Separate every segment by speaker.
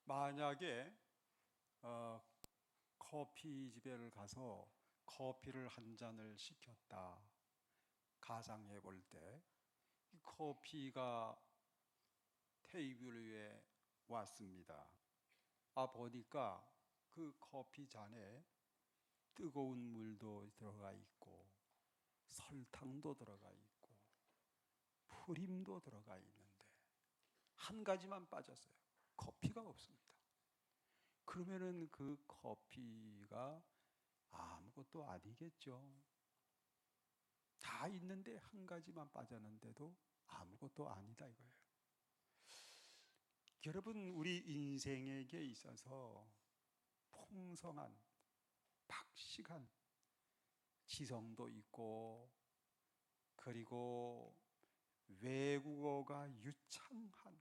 Speaker 1: 만약에 어, 커피집에 가서 커피를 한 잔을 시켰다. 가상해 볼 때 이 커피가 테이블 위에 왔습니다. 보니까 그 커피 잔에 뜨거운 물도 들어가 있고 설탕도 들어가 있고 프림도 들어가 있는데 한 가지만 빠졌어요. 커피가 없습니다. 그러면은 그 커피가 아무것도 아니겠죠. 다 있는데 한 가지만 빠졌는데도 아무것도 아니다 이거예요. 여러분, 우리 인생에게 있어서 풍성한 박식한 지성도 있고, 그리고 외국어가 유창한,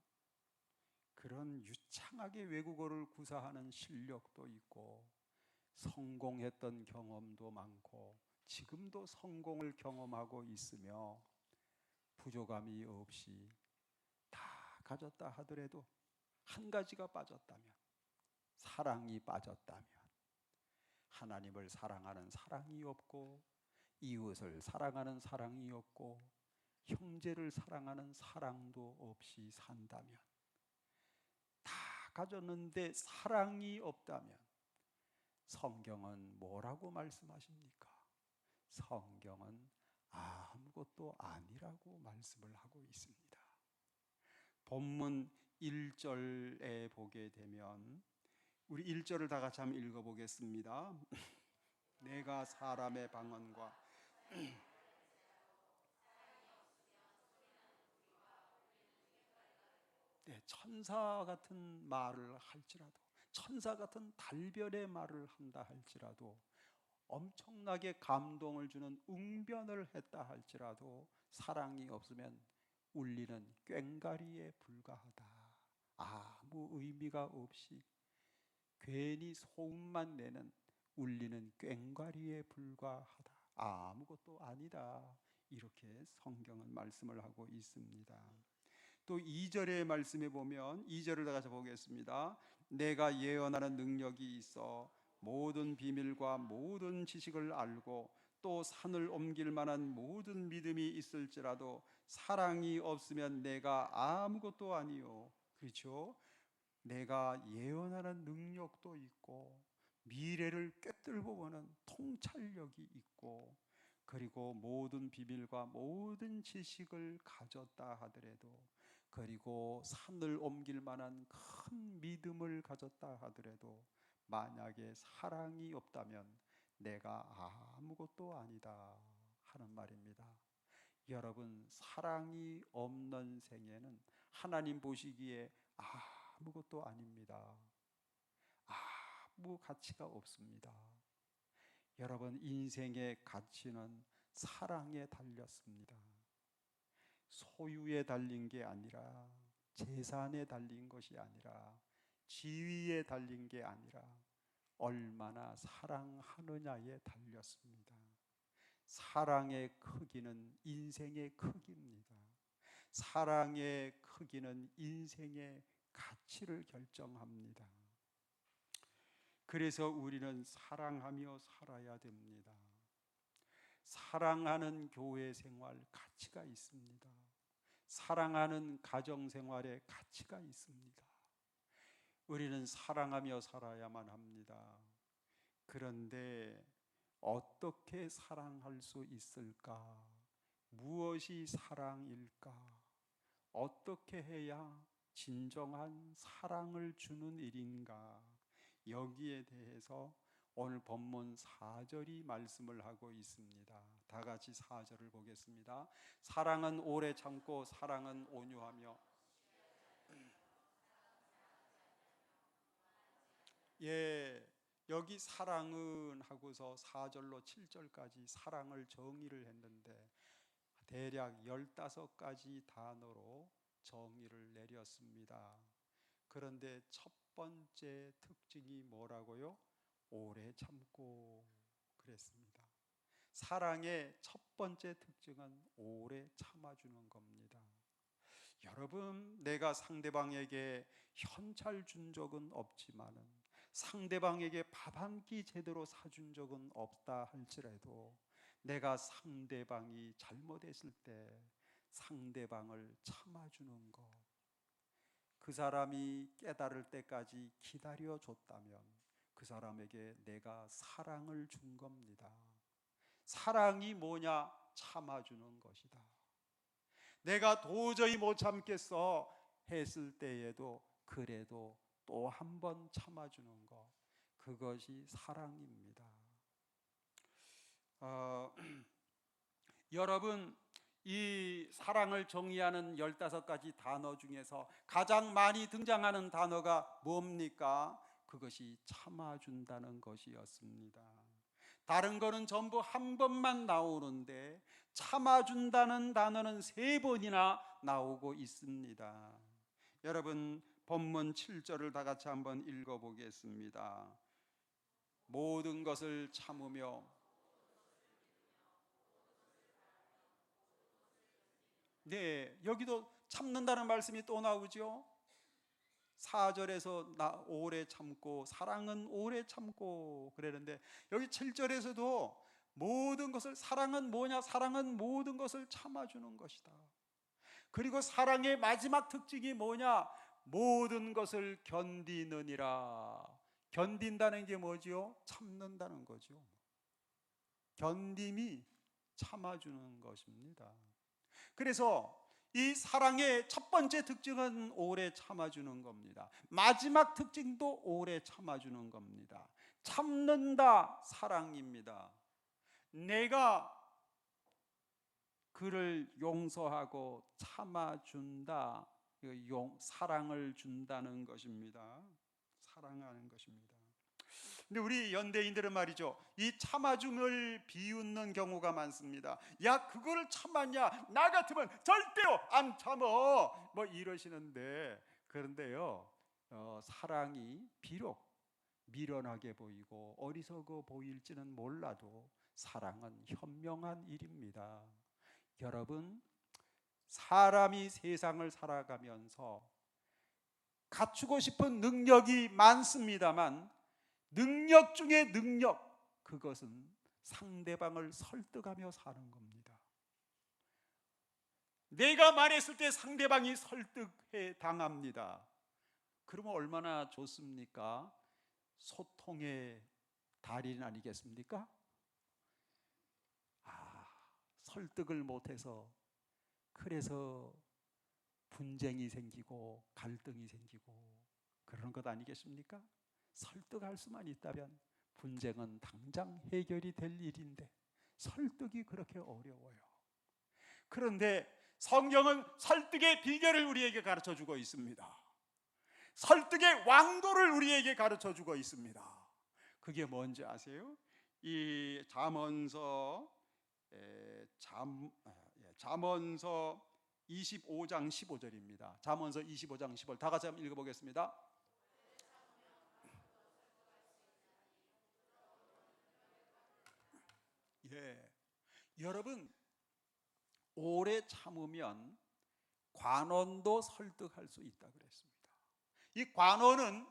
Speaker 1: 그런 유창하게 외국어를 구사하는 실력도 있고, 성공했던 경험도 많고, 지금도 성공을 경험하고 있으며 부족함이 없이 다 가졌다 하더라도 한 가지가 빠졌다면, 사랑이 빠졌다면, 하나님을 사랑하는 사랑이 없고 이웃을 사랑하는 사랑이 없고 형제를 사랑하는 사랑도 없이 산다면, 다 가졌는데 사랑이 없다면 성경은 뭐라고 말씀하십니까? 성경은 아무것도 아니라고 말씀을 하고 있습니다. 본문 1절에 보게 되면, 우리 1절을 다 같이 한번 읽어보겠습니다. 내가 사람의 방언과 천사 같은 말을 할지라도, 천사 같은 달별의 말을 한다 할지라도, 엄청나게 감동을 주는 웅변을 했다 할지라도 사랑이 없으면 울리는 꽹과리에 불과하다. 아무 의미가 없이 괜히 소음만 내는 울리는 꽹과리에 불과하다. 아무것도 아니다. 이렇게 성경은 말씀을 하고 있습니다. 또 2절의 말씀에 보면, 2절을 다 같이 보겠습니다. 내가 예언하는 능력이 있어 모든 비밀과 모든 지식을 알고 또 산을 옮길 만한 모든 믿음이 있을지라도 사랑이 없으면 내가 아무것도 아니요. 그렇죠? 내가 예언하는 능력도 있고 미래를 꿰뚫고 보는 통찰력이 있고, 그리고 모든 비밀과 모든 지식을 가졌다 하더라도, 그리고 산을 옮길 만한 큰 믿음을 가졌다 하더라도 만약에 사랑이 없다면 내가 아무것도 아니다 하는 말입니다. 여러분, 사랑이 없는 생애는 하나님 보시기에 아무것도 아닙니다. 아무 가치가 없습니다. 여러분, 인생의 가치는 사랑에 달렸습니다. 소유에 달린 게 아니라, 재산에 달린 것이 아니라, 지위에 달린 게 아니라 얼마나 사랑하느냐에 달렸습니다. 사랑의 크기는 인생의 크기입니다. 사랑의 크기는 인생의 가치를 결정합니다. 그래서 우리는 사랑하며 살아야 됩니다. 사랑하는 교회 생활 가치가 있습니다. 사랑하는 가정 생활에 가치가 있습니다. 우리는 사랑하며 살아야만 합니다. 그런데 어떻게 사랑할 수 있을까? 무엇이 사랑일까? 어떻게 해야 진정한 사랑을 주는 일인가? 여기에 대해서 오늘 본문 4절이 말씀을 하고 있습니다. 다 같이 4절을 보겠습니다. 사랑은 오래 참고 사랑은 온유하며. 예, 여기 사랑은 하고서 4절로 7절까지 사랑을 정의를 했는데 대략 15가지 단어로 정의를 내렸습니다. 그런데 첫 번째 특징이 뭐라고요? 오래 참고 그랬습니다. 사랑의 첫 번째 특징은 오래 참아주는 겁니다. 여러분, 내가 상대방에게 현찰 준 적은 없지만은, 상대방에게 밥 한 끼 제대로 사준 적은 없다 할지라도, 내가 상대방이 잘못했을 때 상대방을 참아주는 것, 그 사람이 깨달을 때까지 기다려줬다면 그 사람에게 내가 사랑을 준 겁니다. 사랑이 뭐냐? 참아주는 것이다. 내가 도저히 못 참겠어 했을 때에도 그래도 또 한 번 참아주는 것, 그것이 사랑입니다. 여러분, 이 사랑을 정의하는 15가지 단어 중에서 가장 많이 등장하는 단어가 뭡니까? 그것이 참아준다는 것이었습니다. 다른 거는 전부 한 번만 나오는데 참아준다는 단어는 3번이나 나오고 있습니다. 여러분, 본문 7절을 다 같이 한번 읽어보겠습니다. 모든 것을 참으며, 네, 여기도 참는다는 말씀이 또 나오죠. 4절에서 오래 참고, 사랑은 오래 참고 그러는데, 여기 7절에서도 모든 것을, 사랑은 뭐냐? 사랑은 모든 것을 참아주는 것이다. 그리고 사랑의 마지막 특징이 뭐냐? 모든 것을 견디느니라. 견딘다는 게 뭐지요? 참는다는 거죠. 견딤이 참아주는 것입니다. 그래서 이 사랑의 첫 번째 특징은 오래 참아주는 겁니다. 마지막 특징도 오래 참아주는 겁니다. 참는다, 사랑입니다. 내가 그를 용서하고 참아준다, 사랑을 준다는 것입니다. 사랑하는 것입니다. 근데 우리 연대인들은 말이죠, 이 참아줌을 비웃는 경우가 많습니다. 야, 그거를 참았냐? 나 같으면 절대로 안 참어, 뭐 이러시는데, 그런데요, 사랑이 비록 미련하게 보이고 어리석어 보일지는 몰라도 사랑은 현명한 일입니다. 여러분, 사람이 세상을 살아가면서 갖추고 싶은 능력이 많습니다만, 능력 중에 능력, 그것은 상대방을 설득하며 사는 겁니다. 내가 말했을 때 상대방이 설득해 당합니다. 그러면 얼마나 좋습니까? 소통의 달인 아니겠습니까? 설득을 못해서, 그래서 분쟁이 생기고 갈등이 생기고 그런 것 아니겠습니까? 설득할 수만 있다면 분쟁은 당장 해결이 될 일인데 설득이 그렇게 어려워요. 그런데 성경은 설득의 비결을 우리에게 가르쳐주고 있습니다. 설득의 왕도를 우리에게 가르쳐주고 있습니다. 그게 뭔지 아세요? 이 잠언서 25장 15절입니다. 잠언서 25장 15절 다 같이 한번 읽어보겠습니다. 예, 여러분, 오래 참으면 관원도 설득할 수 있다 그랬습니다. 이 관원은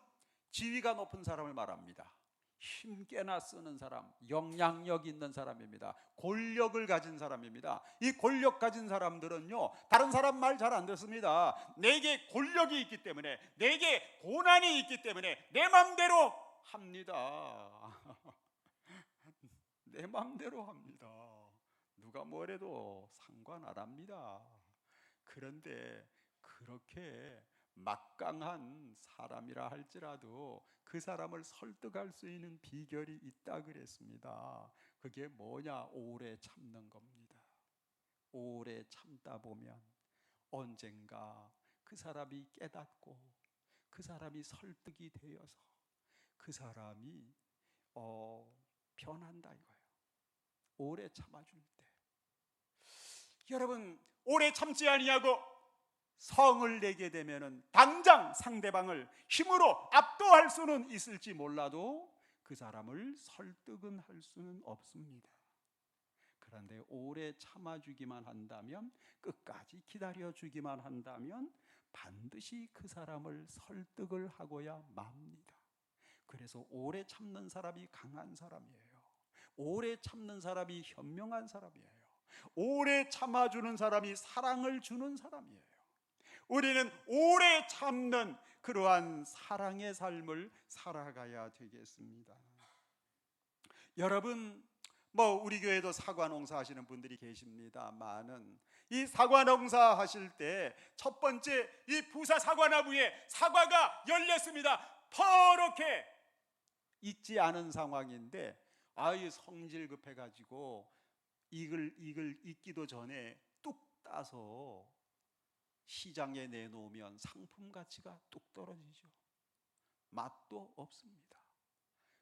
Speaker 1: 지위가 높은 사람을 말합니다. 힘 꽤나 쓰는 사람, 영향력 있는 사람입니다. 권력을 가진 사람입니다. 이 권력 가진 사람들은요, 다른 사람 말 잘 안 듣습니다. 내게 권력이 있기 때문에, 내게 고난이 있기 때문에 내 맘대로 합니다. 내 맘대로 합니다. 누가 뭐래도 상관 안 합니다. 그런데 그렇게 막강한 사람이라 할지라도 그 사람을 설득할 수 있는 비결이 있다 그랬습니다. 그게 뭐냐? 오래 참는 겁니다. 오래 참다 보면 언젠가 그 사람이 깨닫고 그 사람이 설득이 되어서 그 사람이 변한다 이거예요. 오래 참아줄 때. 여러분, 오래 참지 아니하고 성을 내게 되면은 당장 상대방을 힘으로 압도할 수는 있을지 몰라도 그 사람을 설득은 할 수는 없습니다. 그런데 오래 참아주기만 한다면, 끝까지 기다려주기만 한다면 반드시 그 사람을 설득을 하고야 맙니다. 그래서 오래 참는 사람이 강한 사람이에요. 오래 참는 사람이 현명한 사람이에요. 오래 참아주는 사람이 사랑을 주는 사람이에요. 우리는 오래 참는 그러한 사랑의 삶을 살아가야 되겠습니다. 여러분, 우리 교회도 사과 농사 하시는 분들이 계십니다만은, 이 사과 농사 하실 때 첫 번째, 이 부사 사과나무에 사과가 열렸습니다. 퍼렇게 익지 않은 상황인데, 아이 성질 급해가지고 이걸 익기도 전에 뚝 따서 시장에 내놓으면 상품 가치가 뚝 떨어지죠. 맛도 없습니다.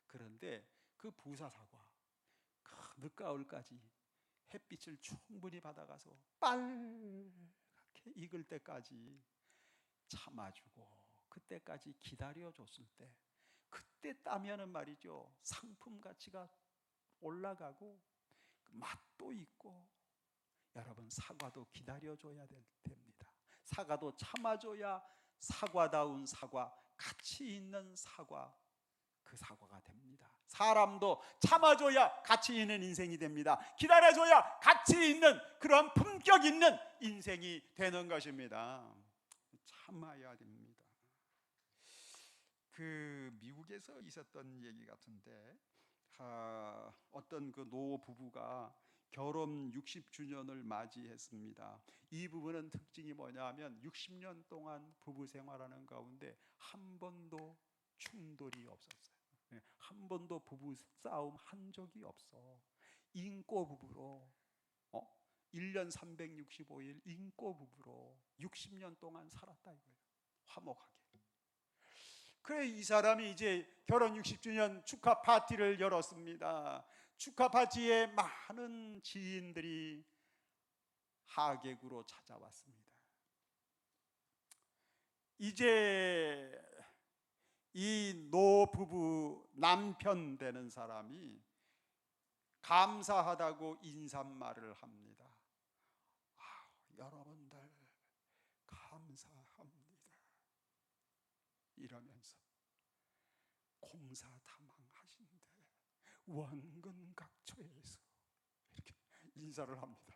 Speaker 1: 그런데 그 부사 사과, 늦가을까지 햇빛을 충분히 받아가서 빨갛게 익을 때까지 참아주고, 그때까지 기다려줬을 때, 그때 따면은 말이죠, 상품 가치가 올라가고 맛도 있고. 여러분, 사과도 기다려줘야 됩니다. 사과도 참아줘야 사과다운 사과, 가치 있는 사과, 그 사과가 됩니다. 사람도 참아줘야 가치 있는 인생이 됩니다. 기다려줘야 가치 있는, 그런 품격 있는 인생이 되는 것입니다. 참아야 됩니다. 그 미국에서 있었던 얘기 같은데, 어떤 그 노 부부가 결혼 60주년을 맞이했습니다. 이 부부는 특징이 뭐냐면 60년 동안 부부 생활하는 가운데 한 번도 충돌이 없었어요. 한 번도 부부 싸움 한 적이 없어. 인꼬 부부로 1년 365일 인꼬 부부로 60년 동안 살았다 이거예요. 화목하게. 그래, 이 사람이 이제 결혼 60주년 축하 파티를 열었습니다. 축하 파티에 많은 지인들이 하객으로 찾아왔습니다. 이제 이 노부부 남편 되는 사람이 감사하다고 인사말을 합니다. 여러분들 감사합니다 이러면서 공사다망하신데 원근각처에서 이렇게 인사를 합니다.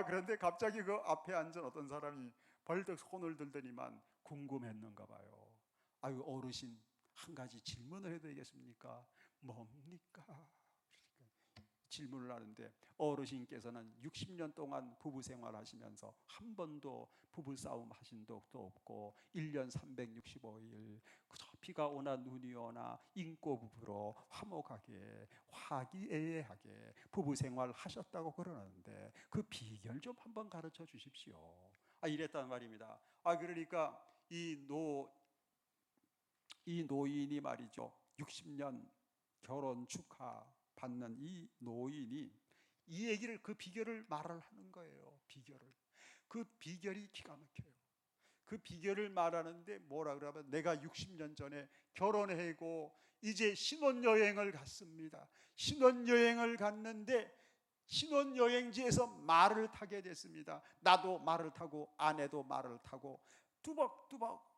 Speaker 1: 그런데 갑자기 그 앞에 앉은 어떤 사람이 벌떡 손을 들더니만 궁금했는가 봐요. 어르신, 한 가지 질문을 해도 되겠습니까? 뭡니까? 질문을 하는데, 어르신께서는 60년 동안 부부 생활하시면서 한 번도 부부 싸움 하신 적도 없고 1년 365일 그저 비가 오나 눈이 오나 인꼬 부부로 화목하게 화기애애하게 부부 생활 하셨다고 그러는데, 그 비결 좀 한번 가르쳐 주십시오. 이랬단 말입니다. 그러니까 이 노인이 말이죠, 60년 결혼 축하 받는 이 노인이 이 얘기를, 그 비결을 말을 하는 거예요. 그 비결이 기가 막혀요. 그 비결을 말하는데 뭐라 그러면, 내가 60년 전에 결혼하고 이제 신혼여행을 갔습니다. 신혼여행을 갔는데 신혼여행지에서 말을 타게 됐습니다. 나도 말을 타고 아내도 말을 타고 뚜벅뚜벅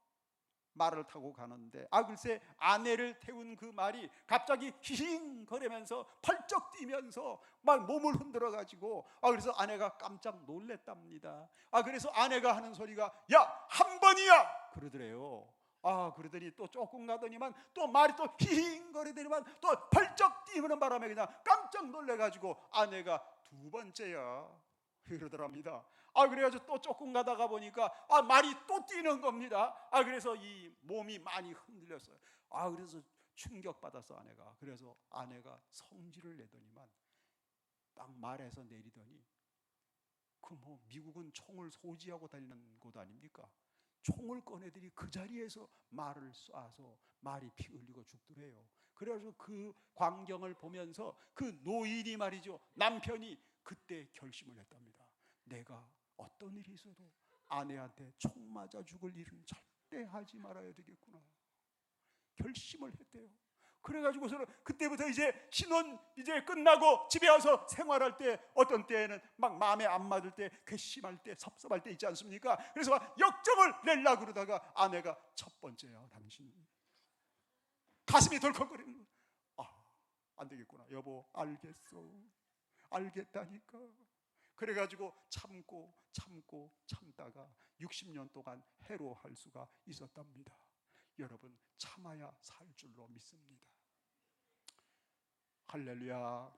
Speaker 1: 말을 타고 가는데, 글쎄 아내를 태운 그 말이 갑자기 휘잉거리면서 펄쩍 뛰면서 막 몸을 흔들어 가지고, 그래서 아내가 깜짝 놀랬답니다. 그래서 아내가 하는 소리가 야, 한 번이야 그러더래요. 그러더니 또 조금 가더니만 또 말이 또 휘잉거리더니만 또 펄쩍 뛰는 바람에 그냥 깜짝 놀래 가지고 아내가 두 번째야 그러더랍니다. 그래가지고 또 조금 가다가 보니까 말이 또 뛰는 겁니다. 그래서 이 몸이 많이 흔들렸어요. 그래서 충격받았어 아내가. 그래서 아내가 성질을 내더니만 딱 말에서 내리더니, 미국은 총을 소지하고 다니는 곳 아닙니까? 총을 꺼내더니 그 자리에서 말을 쏴서 말이 피 흘리고 죽더래요. 그래서 그 광경을 보면서 그 노인이 말이죠, 남편이 그때 결심을 했답니다. 내가 어떤 일이 있어도 아내한테 총 맞아 죽을 일은 절대 하지 말아야 되겠구나 결심을 했대요. 그래가지고서는 그때부터 이제 신혼 이제 끝나고 집에 와서 생활할 때 어떤 때에는 막 마음에 안 맞을 때, 괘씸할 때, 섭섭할 때 있지 않습니까? 그래서 막 역정을 내려고 그러다가 아내가 첫 번째야 당신. 가슴이 덜컥거리는 거야. 안 되겠구나. 여보, 알겠어. 알겠다니까. 그래가지고 참다가 60년 동안 해로할 수가 있었답니다. 여러분, 참아야 살 줄로 믿습니다. 할렐루야.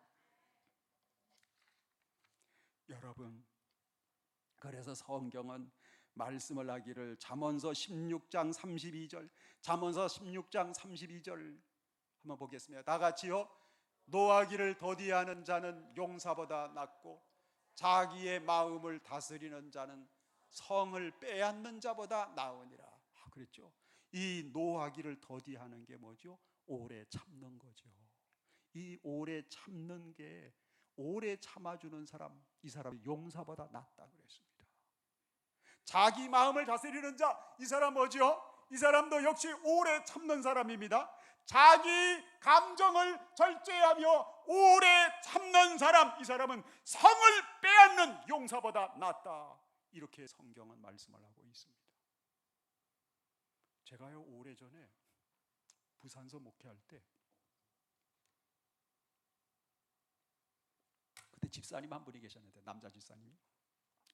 Speaker 1: 여러분, 그래서 성경은 말씀을 하기를, 잠언서 16장 32절, 잠언서 16장 32절 한번 보겠습니다. 다 같이요. 노하기를 더디하는 자는 용사보다 낫고 자기의 마음을 다스리는 자는 성을 빼앗는 자보다 나으니라. 그랬죠. 이 노하기를 더디하는 게 뭐죠? 오래 참는 거죠. 이 오래 참는 게, 오래 참아주는 사람, 이 사람이 용사보다 낫다 그랬습니다. 자기 마음을 다스리는 자, 이 사람 뭐죠? 이 사람도 역시 오래 참는 사람입니다. 자기 감정을 절제하며 오래 참는 사람, 이 사람은 성을 빼앗는 용사보다 낫다. 이렇게 성경은 말씀을 하고 있습니다. 제가요, 오래전에 부산서 목회할 때, 그때 집사님 한 분이 계셨는데, 남자 집사님이,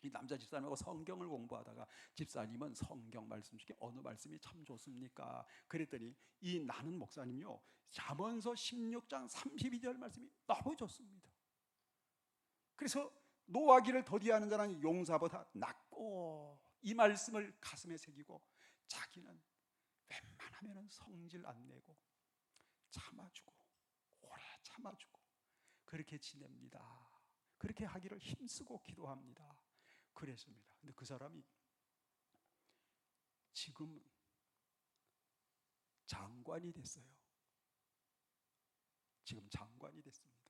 Speaker 1: 이 남자 집사님하고 성경을 공부하다가, 집사님은 성경 말씀 중에 어느 말씀이 참 좋습니까? 그랬더니 이 나는 목사님요, 잠언서 16장 32절 말씀이 너무 좋습니다. 그래서 노하기를 더디하는 자는 용사보다 낫고, 이 말씀을 가슴에 새기고 자기는 웬만하면 성질 안 내고 참아주고 오래 참아주고 그렇게 지냅니다. 그렇게 하기를 힘쓰고 기도합니다. 그랬습니다. 근데 그 사람이 지금 장관이 됐어요. 지금 장관이 됐습니다.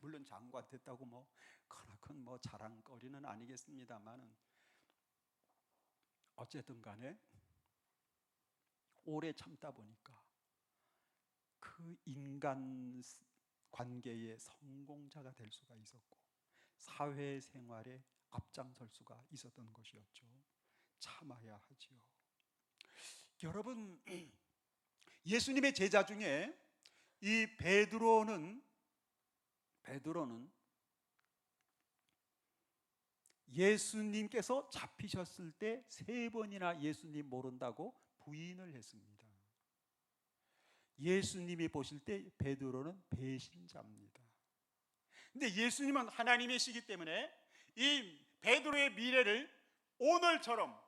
Speaker 1: 물론 장관 됐다고 뭐 크나큰 뭐 자랑거리는 아니겠습니다만은, 어쨌든 간에 오래 참다 보니까 그 인간 관계의 성공자가 될 수가 있었고, 사회생활에 앞장설 수가 있었던 것이었죠. 참아야 하지요. 여러분, 예수님의 제자 중에 이 베드로는 예수님께서 잡히셨을 때 3번이나 예수님 모른다고 부인을 했습니다. 예수님이 보실 때 베드로는 배신자입니다. 근데 예수님은 하나님이시기 때문에 이 베드로의 미래를 오늘처럼,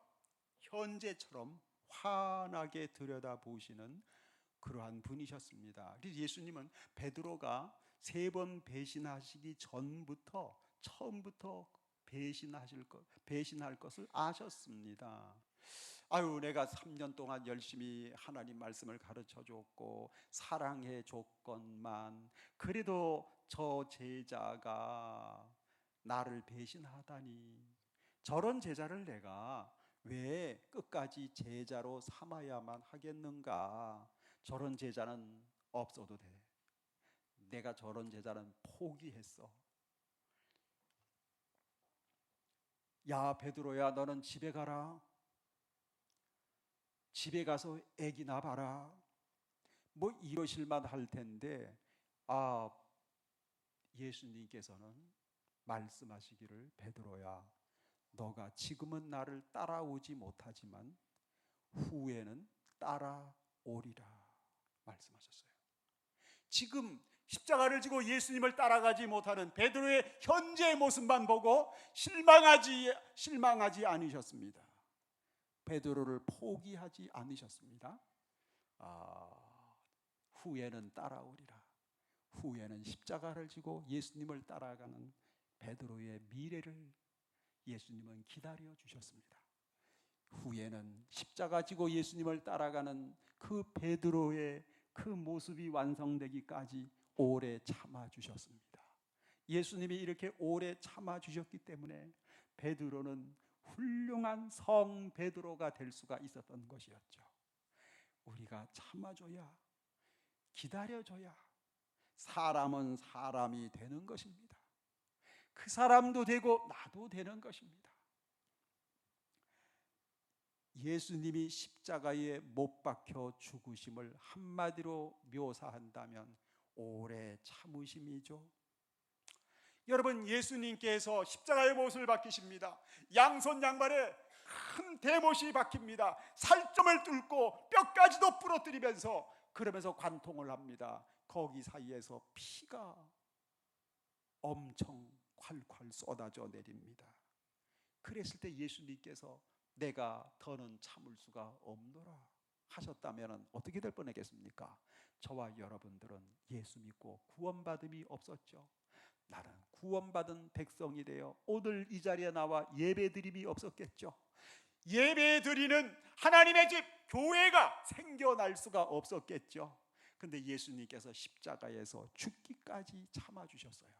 Speaker 1: 현재처럼 환하게 들여다보시는 그러한 분이셨습니다. 그래서 예수님은 베드로가 3번 배신하시기 전부터, 처음부터 배신할 것을 아셨습니다. 아유, 내가 3년 동안 열심히 하나님 말씀을 가르쳐 줬고 사랑해 줬건만, 그래도 저 제자가 나를 배신하다니, 저런 제자를 내가 왜 끝까지 제자로 삼아야만 하겠는가? 저런 제자는 없어도 돼. 내가 저런 제자는 포기했어. 야, 베드로야, 너는 집에 가라. 집에 가서 애기나 봐라. 뭐 이러실만 할 텐데, 예수님께서는 말씀하시기를, 베드로야, 너가 지금은 나를 따라오지 못하지만 후에는 따라오리라 말씀하셨어요. 지금 십자가를 지고 예수님을 따라가지 못하는 베드로의 현재의 모습만 보고 실망하지 않으셨습니다. 베드로를 포기하지 않으셨습니다. 후에는 따라오리라. 후에는 십자가를 지고 예수님을 따라가는 베드로의 미래를 예수님은 기다려 주셨습니다. 후에는 십자가 지고 예수님을 따라가는 그 베드로의 그 모습이 완성되기까지 오래 참아 주셨습니다. 예수님이 이렇게 오래 참아 주셨기 때문에 베드로는 훌륭한 성 베드로가 될 수가 있었던 것이었죠. 우리가 참아줘야 기다려줘야 사람은 사람이 되는 것입니다. 그 사람도 되고 나도 되는 것입니다. 예수님이 십자가에 못 박혀 죽으심을 한마디로 묘사한다면 오래 참으심이죠. 여러분, 예수님께서 십자가의 못을 박히십니다. 양손 양발에 큰 대못이 박힙니다. 살점을 뚫고 뼈까지도 부러뜨리면서, 그러면서 관통을 합니다. 거기 사이에서 피가 엄청 콸콸 쏟아져 내립니다. 그랬을 때 예수님께서 내가 더는 참을 수가 없노라 하셨다면 어떻게 될 뻔했겠습니까? 저와 여러분들은 예수 믿고 구원받음이 없었죠. 나는 구원받은 백성이 되어 오늘 이 자리에 나와 예배드림이 없었겠죠. 예배드리는 하나님의 집 교회가 생겨날 수가 없었겠죠. 근데 예수님께서 십자가에서 죽기까지 참아주셨어요.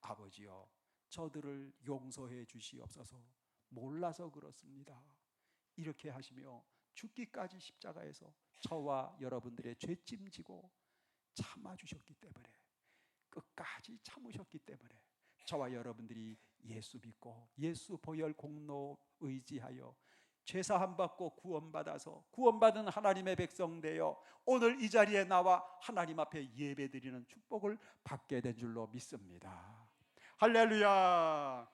Speaker 1: 아버지여, 저들을 용서해 주시옵소서. 몰라서 그렇습니다. 이렇게 하시며 죽기까지 십자가에서 저와 여러분들의 죄짐지고 참아주셨기 때문에, 끝까지 참으셨기 때문에 저와 여러분들이 예수 믿고 예수 보혈 공로 의지하여 죄사함 받고 구원받아서 구원받은 하나님의 백성 되어 오늘 이 자리에 나와 하나님 앞에 예배드리는 축복을 받게 된 줄로 믿습니다. 할렐루야.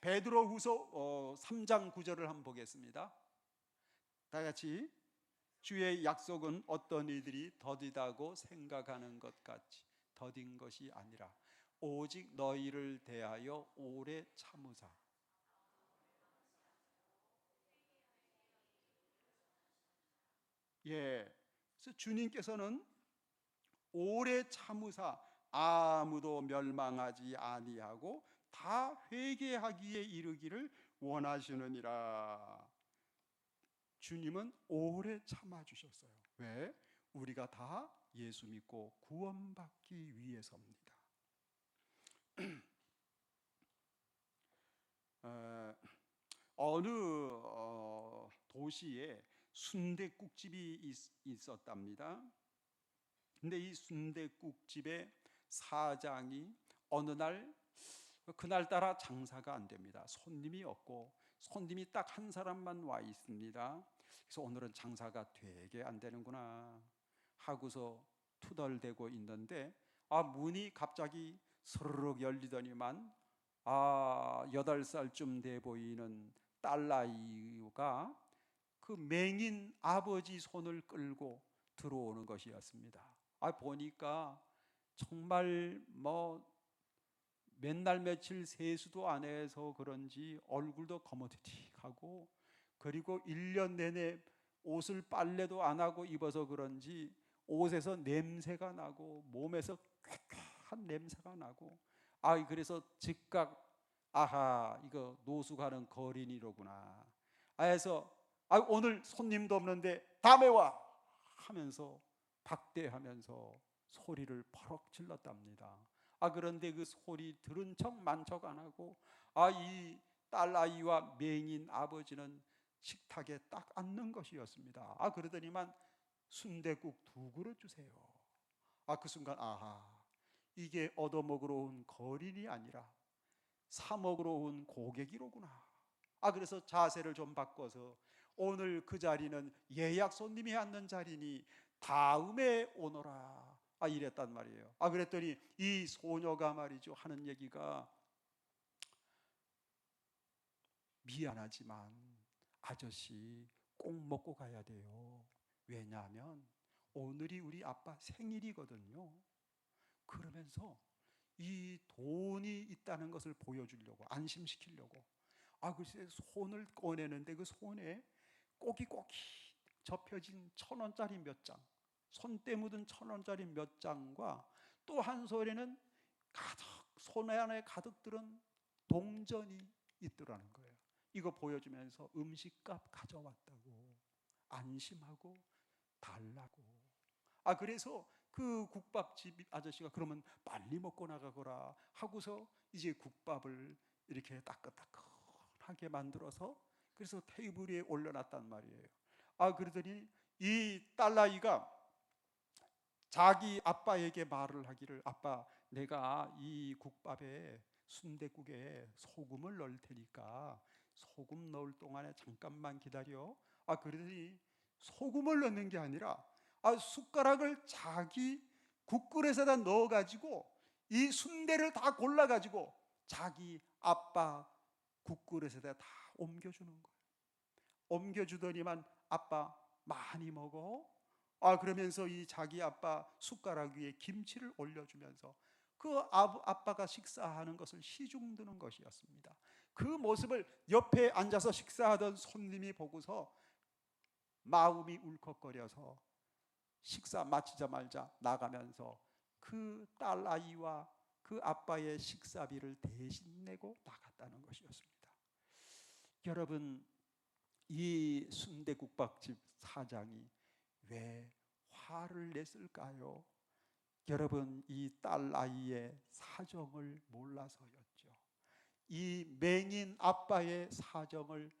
Speaker 1: 베드로후서 3장 9절을 한번 보겠습니다. 다 같이. 주의 약속은 어떤 이들이 더디다고 생각하는 것 같이 더딘 것이 아니라 오직 너희를 대하여 오래 참으사. 그래서 주님께서는 오래 참으사 아무도 멸망하지 아니하고 다 회개하기에 이르기를 원하시느니라. 주님은 오래 참아주셨어요. 왜? 우리가 다 예수 믿고 구원받기 위해서입니다. 어느 도시에 순댓국집이 있었답니다. 근데 이 순댓국집의 사장이 어느 날 그날따라 장사가 안 됩니다. 손님이 없고 손님이 딱 한 사람만 와 있습니다. 그래서 오늘은 장사가 되게 안 되는구나 하고서 투덜대고 있는데 문이 갑자기 스르륵 열리더니만 8살쯤 돼 보이는 딸아이가 그 맹인 아버지 손을 끌고 들어오는 것이었습니다. 보니까 정말 맨날 며칠 세수도 안 해서 그런지 얼굴도 거머튀튀하고, 그리고 1년 내내 옷을 빨래도 안 하고 입어서 그런지 옷에서 냄새가 나고 몸에서 쾌쾌한 냄새가 나고, 그래서 즉각 이거 노숙하는 거린이로구나 해서 오늘 손님도 없는데 다음에 와 하면서 박대하면서 소리를 버럭 질렀답니다. 그런데 그 소리 들은 척 만척 안 하고 이 딸아이와 맹인 아버지는 식탁에 딱 앉는 것이었습니다. 그러더니만 순댓국 2그릇 주세요. 그 순간 이게 얻어먹으러 온 거린이 아니라 사 먹으러 온 고객이로구나. 그래서 자세를 좀 바꿔서 오늘 그 자리는 예약 손님이 앉는 자리니 다음에 오너라 이랬단 말이에요. 그랬더니 이 소녀가 말이죠 하는 얘기가, 미안하지만 아저씨 꼭 먹고 가야 돼요. 왜냐하면 오늘이 우리 아빠 생일이거든요. 그러면서 이 돈이 있다는 것을 보여주려고, 안심시키려고 글쎄 손을 꺼내는데 그 손에 꼬깃꼬깃 접혀진 1,000원짜리 몇 장, 손때 묻은 1,000원짜리 몇 장과 또 한 손에는 손 안에 가득 들은 동전이 있더라는 거예요. 이거 보여주면서 음식값 가져왔다고 안심하고 달라고. 그래서 그 국밥집 아저씨가 그러면 빨리 먹고 나가거라 하고서 이제 국밥을 이렇게 따끈따끈하게 만들어서 그래서 테이블 위에 올려놨단 말이에요. 그러더니 이 딸아이가 자기 아빠에게 말을 하기를, 아빠, 내가 이 국밥에, 순댓국에 소금을 넣을 테니까 소금 넣을 동안에 잠깐만 기다려. 그러더니 소금을 넣는 게 아니라 숟가락을 자기 국그릇에다 넣어가지고 이 순대를 다 골라가지고 자기 아빠 국그릇에다 다 옮겨주는 거예요. 옮겨주더니만 아빠 많이 먹어. 그러면서 이 자기 아빠 숟가락 위에 김치를 올려주면서 그 아빠가 식사하는 것을 시중드는 것이었습니다. 그 모습을 옆에 앉아서 식사하던 손님이 보고서 마음이 울컥거려서 식사 마치자마자 나가면서 그 딸아이와 그 아빠의 식사비를 대신 내고 나갔다는 것이었습니다. 여러분, 이 순대국밥집 사장이 왜 화를 냈을까요? 여러분, 이 딸아이의 사정을 몰라서였죠. 이 맹인 아빠의 사정을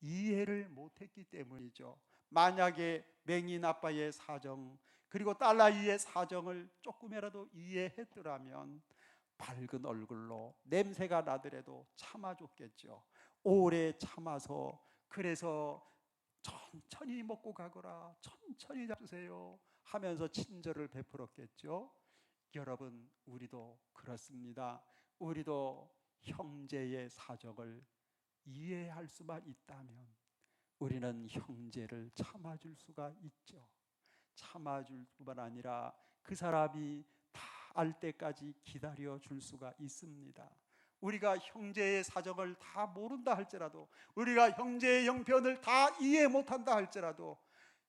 Speaker 1: 이해를 못했기 때문이죠. 만약에 맹인 아빠의 사정, 그리고 딸아이의 사정을 조금이라도 이해했더라면 밝은 얼굴로 냄새가 나더라도 참아줬겠죠. 오래 참아서, 그래서 천천히 먹고 가거라, 천천히 잡수세요 하면서 친절을 베풀었겠죠. 여러분, 우리도 그렇습니다. 우리도 형제의 사정을 이해할 수만 있다면 우리는 형제를 참아줄 수가 있죠. 참아줄 뿐만 아니라 그 사람이 다 알 때까지 기다려 줄 수가 있습니다. 우리가 형제의 사정을 다 모른다 할지라도, 우리가 형제의 형편을 다 이해 못한다 할지라도,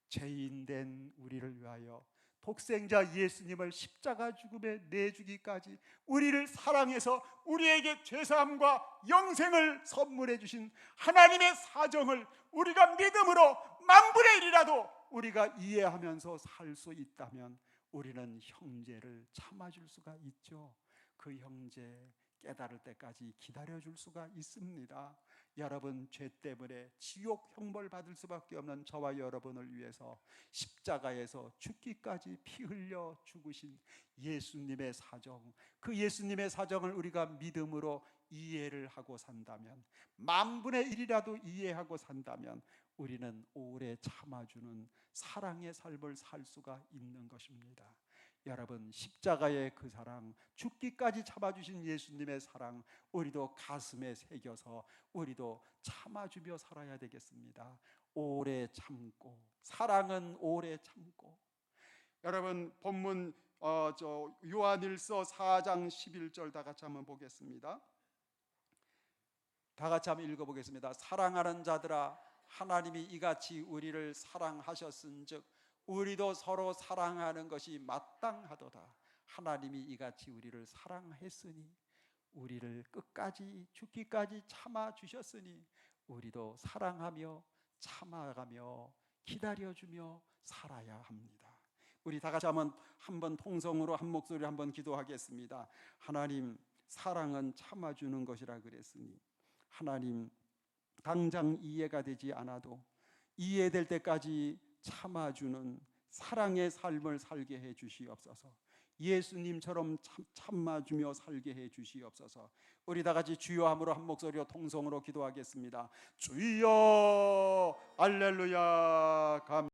Speaker 1: 죄인된 우리를 위하여 독생자 예수님을 십자가 죽음에 내주기까지 우리를 사랑해서 우리에게 죄사함과 영생을 선물해 주신 하나님의 사정을 우리가 믿음으로 만분의 1이라도 우리가 이해하면서 살 수 있다면 우리는 형제를 참아줄 수가 있죠. 그 형제 깨달을 때까지 기다려줄 수가 있습니다. 여러분, 죄 때문에 지옥 형벌 받을 수밖에 없는 저와 여러분을 위해서 십자가에서 죽기까지 피 흘려 죽으신 예수님의 사정, 그 예수님의 사정을 우리가 믿음으로 이해를 하고 산다면, 만분의 1이라도 이해하고 산다면 우리는 오래 참아주는 사랑의 삶을 살 수가 있는 것입니다. 여러분, 십자가의 그 사랑, 죽기까지 참아주신 예수님의 사랑, 우리도 가슴에 새겨서 우리도 참아주며 살아야 되겠습니다. 오래 참고, 사랑은 오래 참고. 여러분, 본문 요한일서 4장 11절 다 같이 한번 보겠습니다. 다 같이 한번 읽어보겠습니다. 사랑하는 자들아, 하나님이 이같이 우리를 사랑하셨은즉 우리도 서로 사랑하는 것이 마땅하도다. 하나님이 이같이 우리를 사랑했으니, 우리를 끝까지 죽기까지 참아주셨으니 우리도 사랑하며 참아가며 기다려주며 살아야 합니다. 우리 다 같이 한번 통성으로 한 목소리로 한번 기도하겠습니다. 하나님, 사랑은 참아주는 것이라 그랬으니 하나님, 당장 이해가 되지 않아도 이해될 때까지 참아주는 사랑의 삶을 살게 해 주시옵소서. 예수님처럼 참아주며 살게 해 주시옵소서. 우리 다 같이 주여 함으로 한 목소리로 통성으로 기도하겠습니다. 주여, 할렐루야.